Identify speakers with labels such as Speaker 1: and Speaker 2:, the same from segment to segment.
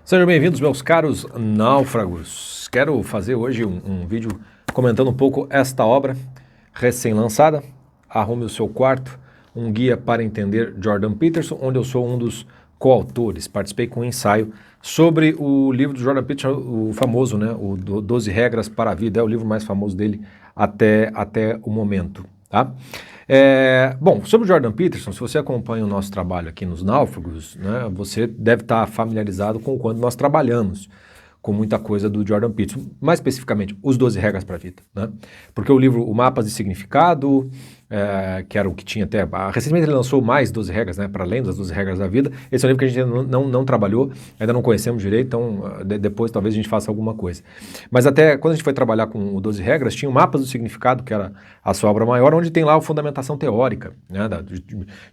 Speaker 1: Sejam bem-vindos, meus caros náufragos. Quero fazer hoje um vídeo comentando um pouco esta obra recém-lançada, Arrume o Seu Quarto, um guia para entender Jordan Peterson, onde eu sou um dos coautores. Participei com um ensaio sobre o livro do Jordan Peterson, o famoso, né, o 12 Regras para a Vida, é o livro mais famoso dele até o momento, tá? Bom, sobre o Jordan Peterson, se você acompanha o nosso trabalho aqui nos Náufragos, né, você deve estar familiarizado com quando nós trabalhamos com muita coisa do Jordan Peterson, mais especificamente os 12 Regras para a Vida, né? Porque o livro O Mapas de Significado, que era o que tinha até... Recentemente ele lançou mais 12 regras, né, para além das 12 regras da vida. Esse é um livro que a gente ainda não trabalhou, ainda não conhecemos direito, então depois talvez a gente faça alguma coisa. Mas até quando a gente foi trabalhar com o 12 regras, tinha o Mapas do Significado, que era a sua obra maior, onde tem lá a fundamentação teórica, né,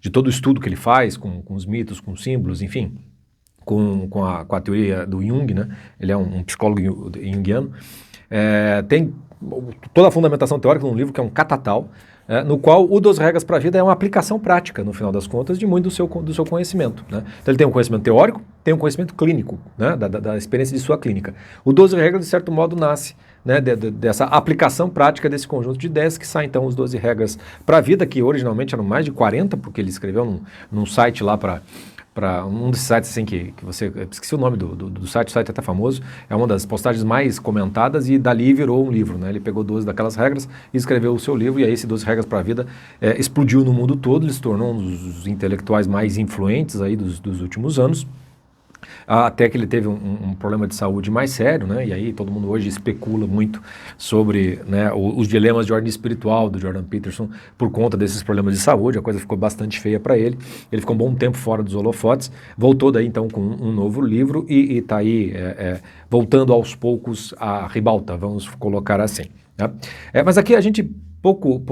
Speaker 1: de todo o estudo que ele faz, com os mitos, com os símbolos, enfim, com a teoria do Jung, né? Ele é um psicólogo junguiano. Tem toda a fundamentação teórica num livro que é um catatal, no qual o 12 Regras para a Vida é uma aplicação prática, no final das contas, de muito do seu conhecimento, né? Então ele tem um conhecimento teórico, tem um conhecimento clínico, né, da experiência de sua clínica. O 12 Regras, de certo modo, nasce, né, dessa aplicação prática desse conjunto de ideias que sai, então, os 12 Regras para a Vida, que originalmente eram mais de 40, porque ele escreveu num site lá para um desses sites assim que você... Esqueci o nome do site, o site é até famoso, é uma das postagens mais comentadas e dali virou um livro, né? Ele pegou 12 daquelas regras e escreveu o seu livro, e aí esse 12 Regras para a Vida explodiu no mundo todo, ele se tornou um dos intelectuais mais influentes aí dos últimos anos, até que ele teve um problema de saúde mais sério, né? E aí todo mundo hoje especula muito sobre, né, os dilemas de ordem espiritual do Jordan Peterson por conta desses problemas de saúde. A coisa ficou bastante feia para ele. Ele ficou um bom tempo fora dos holofotes, voltou daí então com um novo livro e está aí voltando aos poucos à ribalta, vamos colocar assim, né? Mas aqui a gente pouco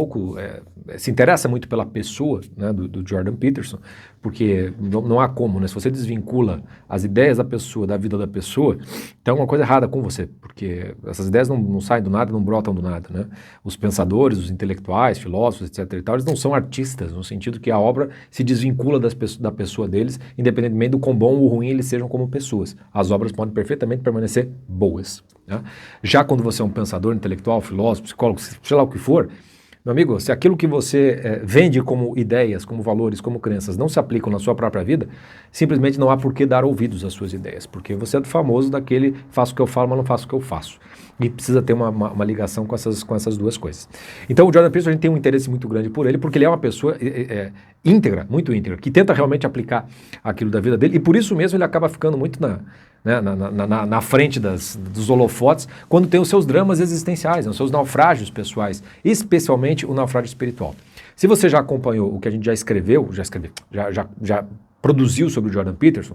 Speaker 1: se interessa muito pela pessoa, né, do Jordan Peterson, porque não há como, né? Se você desvincula as ideias da pessoa, da vida da pessoa, então uma coisa errada com você, porque essas ideias não saem do nada, não brotam do nada, né? Os pensadores, os intelectuais, filósofos, etc. e tal, eles não são artistas, no sentido que a obra se desvincula da pessoa deles, independentemente do quão bom ou ruim eles sejam como pessoas. As obras podem perfeitamente permanecer boas, né? Já quando você é um pensador intelectual, filósofo, psicólogo, sei lá o que for, meu amigo, se aquilo que você vende como ideias, como valores, como crenças não se aplicam na sua própria vida, simplesmente não há por que dar ouvidos às suas ideias, porque você é do famoso daquele faço o que eu falo, mas não faço o que eu faço. E precisa ter uma ligação com essas duas coisas. Então o Jordan Peterson, a gente tem um interesse muito grande por ele, porque ele é uma pessoa íntegra, muito íntegra, que tenta realmente aplicar aquilo da vida dele, e por isso mesmo ele acaba ficando muito na frente dos holofotes, quando tem os seus dramas existenciais, os seus naufrágios pessoais, especialmente o naufrágio espiritual. Se você já acompanhou o que a gente já produziu sobre o Jordan Peterson,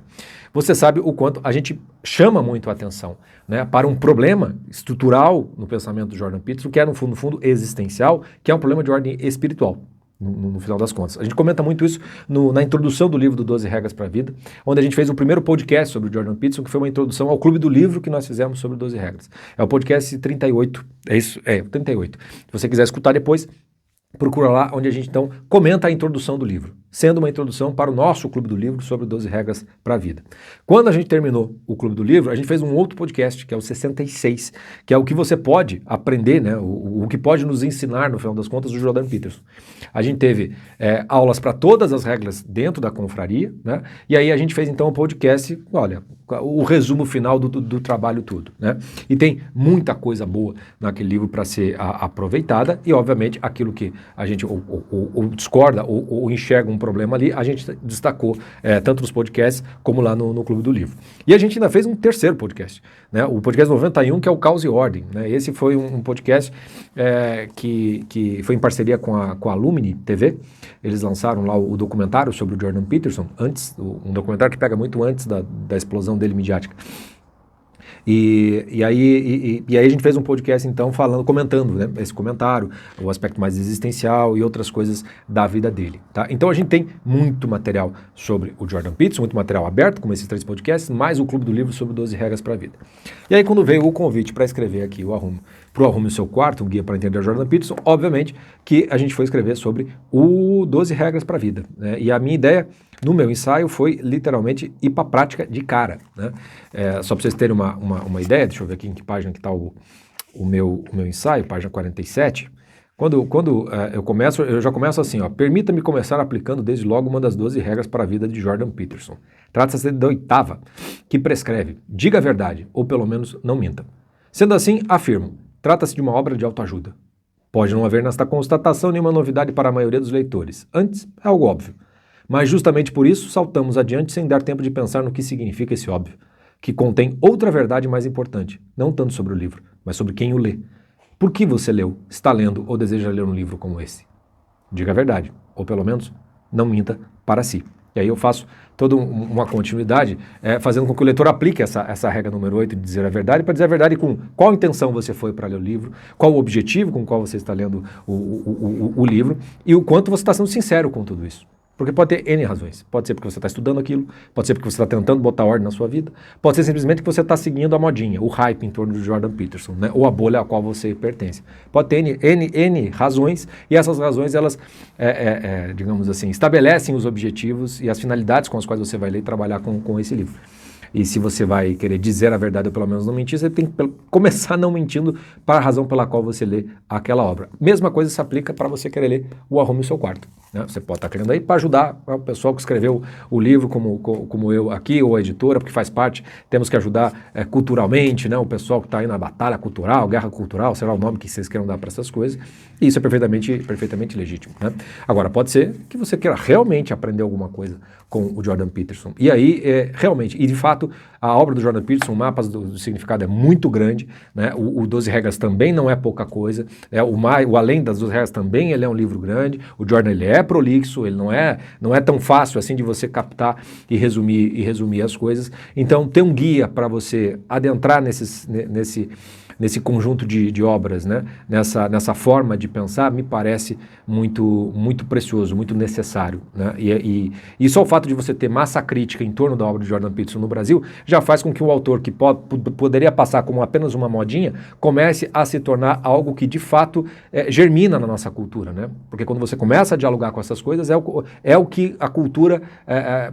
Speaker 1: você sabe o quanto a gente chama muito a atenção, né, para um problema estrutural no pensamento do Jordan Peterson, que é, no fundo, existencial, que é um problema de ordem espiritual. No final das contas. A gente comenta muito isso na introdução do livro do 12 Regras para a Vida, onde a gente fez o primeiro podcast sobre o Jordan Peterson, que foi uma introdução ao clube do livro que nós fizemos sobre 12 Regras. É o podcast 38, é isso? 38. Se você quiser escutar depois, procura lá, onde a gente então comenta a introdução do livro, sendo uma introdução para o nosso Clube do Livro sobre 12 Regras para a Vida. Quando a gente terminou o Clube do Livro, a gente fez um outro podcast, que é o 66, que é o que você pode aprender, né, o que pode nos ensinar, no final das contas, o Jordan Peterson. A gente teve aulas para todas as regras dentro da confraria, né, e aí a gente fez então um podcast, olha, o resumo final do trabalho todo, né? E tem muita coisa boa naquele livro para ser aproveitada, e obviamente aquilo que a gente ou discorda ou enxerga um problema ali, a gente destacou tanto nos podcasts como lá no Clube do Livro. E a gente ainda fez um terceiro podcast, né? O podcast 91, que é o Caos e Ordem, né? Esse foi um podcast que foi em parceria com a Lumini TV. Eles lançaram lá o documentário sobre o Jordan Peterson, um documentário que pega muito antes da explosão dele midiática. E aí a gente fez um podcast então comentando, né, esse comentário, o aspecto mais existencial e outras coisas da vida dele, tá? Então a gente tem muito material sobre o Jordan Peterson, muito material aberto, como esses 3 podcasts, mais o Clube do Livro sobre 12 Regras para a Vida. E aí quando veio o convite para escrever aqui pro Arrume o Seu Quarto, um guia para entender Jordan Peterson, obviamente que a gente foi escrever sobre o 12 Regras para a Vida, né? E a minha ideia no meu ensaio foi literalmente ir para a prática de cara, né? Só para vocês terem uma ideia, deixa eu ver aqui em que página que está o meu ensaio, página 47. Quando eu começo, eu já começo assim, ó. Permita-me começar aplicando desde logo uma das 12 regras para a vida de Jordan Peterson. Trata-se da 8ª, que prescreve: diga a verdade, ou pelo menos não minta. Sendo assim, afirmo, trata-se de uma obra de autoajuda. Pode não haver nesta constatação nenhuma novidade para a maioria dos leitores. Antes, é algo óbvio. Mas justamente por isso, saltamos adiante sem dar tempo de pensar no que significa esse óbvio, que contém outra verdade mais importante, não tanto sobre o livro, mas sobre quem o lê. Por que você leu, está lendo ou deseja ler um livro como esse? Diga a verdade, ou pelo menos não minta para si. E aí eu faço toda uma continuidade, fazendo com que o leitor aplique essa regra número 8 de dizer a verdade, para dizer a verdade com qual intenção você foi para ler o livro, qual o objetivo com o qual você está lendo o livro e o quanto você está sendo sincero com tudo isso. Porque pode ter N razões. Pode ser porque você está estudando aquilo, pode ser porque você está tentando botar ordem na sua vida, pode ser simplesmente que você está seguindo a modinha, o hype em torno do Jordan Peterson, né? Ou a bolha a qual você pertence. Pode ter N razões, e essas razões, elas, digamos assim, estabelecem os objetivos e as finalidades com as quais você vai ler e trabalhar com esse livro. E se você vai querer dizer a verdade ou pelo menos não mentir, você tem que começar não mentindo para a razão pela qual você lê aquela obra. Mesma coisa se aplica para você querer ler o Arrume o Seu Quarto, né? Você pode estar querendo aí para ajudar o pessoal que escreveu o livro, como eu aqui, ou a editora, porque faz parte, temos que ajudar culturalmente, né? O pessoal que está aí na batalha cultural, guerra cultural, sei lá o nome que vocês queiram dar para essas coisas, e isso é perfeitamente legítimo, né? Agora, pode ser que você queira realmente aprender alguma coisa com o Jordan Peterson. E aí, realmente, e de fato, a obra do Jordan Peterson, o Mapas do Significado, é muito grande, né? O 12 Regras também não é pouca coisa, o Além das 12 Regras também ele é um livro grande, o Jordan ele é prolixo, ele não é tão fácil assim de você captar e resumir as coisas. Então, ter um guia para você adentrar nesse conjunto de obras, né? Nessa forma de pensar, me parece muito precioso, muito necessário, né? E só o fato de você ter massa crítica em torno da obra de Jordan Peterson no Brasil já faz com que o autor, que poderia passar como apenas uma modinha, comece a se tornar algo que de fato germina na nossa cultura, né? Porque quando você começa a dialogar com essas coisas, é o que a cultura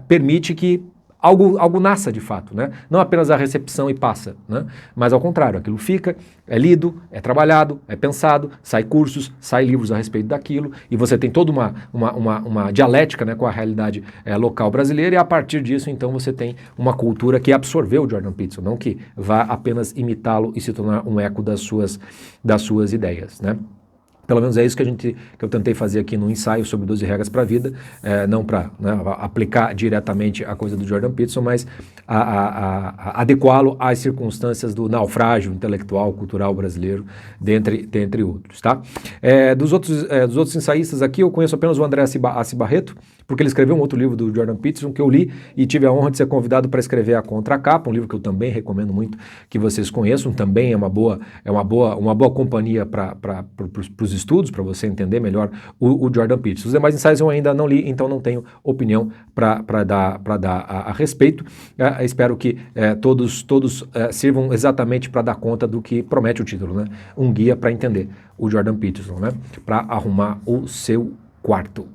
Speaker 1: permite que algo nasça de fato, né? Não apenas a recepção e passa, né? Mas ao contrário, aquilo fica, é lido, é trabalhado, é pensado, sai cursos, sai livros a respeito daquilo, e você tem toda uma dialética, né, com a realidade local brasileira, e a partir disso, então, você tem uma cultura que absorveu o Jordan Peterson, não que vá apenas imitá-lo e se tornar um eco das suas ideias, né? Pelo menos é isso que eu tentei fazer aqui no ensaio sobre 12 regras para a vida, não para aplicar diretamente a coisa do Jordan Peterson, mas adequá-lo às circunstâncias do naufrágio intelectual, cultural brasileiro, dentre outros, tá? Dos outros ensaístas aqui, eu conheço apenas o André Assi Barreto, porque ele escreveu um outro livro do Jordan Peterson que eu li e tive a honra de ser convidado para escrever a contracapa, um livro que eu também recomendo muito que vocês conheçam, também é uma boa companhia para os estudos, para você entender melhor o Jordan Peterson. Os demais ensaios eu ainda não li, então não tenho opinião para dar a respeito. Espero que todos sirvam exatamente para dar conta do que promete o título, né? Um guia para entender o Jordan Peterson, né? Para arrumar o seu quarto.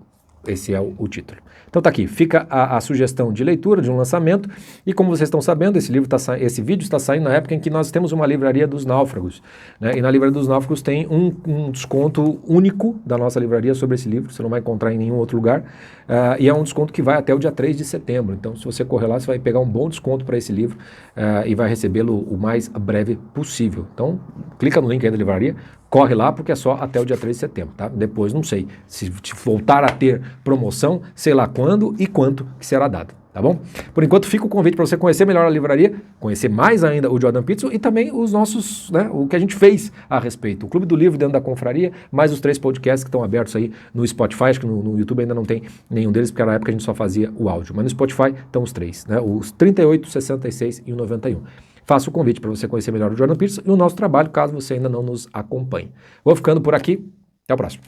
Speaker 1: Esse é o título. Então tá aqui, fica a sugestão de leitura, de um lançamento, e como vocês estão sabendo, esse vídeo está saindo na época em que nós temos uma livraria dos náufragos, né? E na livraria dos náufragos tem um desconto único da nossa livraria sobre esse livro, você não vai encontrar em nenhum outro lugar, e é um desconto que vai até o dia 3 de setembro, então se você correr lá, você vai pegar um bom desconto para esse livro e vai recebê-lo o mais breve possível. Então, clica no link aí da livraria, corre lá porque é só até o dia 3 de setembro, tá? Depois não sei, se voltar a ter promoção, sei lá quando e quanto que será dado, tá bom? Por enquanto fica o convite para você conhecer melhor a livraria, conhecer mais ainda o Jordan Peterson e também os nossos, né, o que a gente fez a respeito. O Clube do Livro dentro da Confraria, mais os 3 podcasts que estão abertos aí no Spotify, acho que no YouTube ainda não tem nenhum deles, porque na época a gente só fazia o áudio, mas no Spotify estão os 3, né, os 38, 66 e o 91. Faço o convite para você conhecer melhor o Jordan Peterson e o nosso trabalho, caso você ainda não nos acompanhe. Vou ficando por aqui, até o próximo.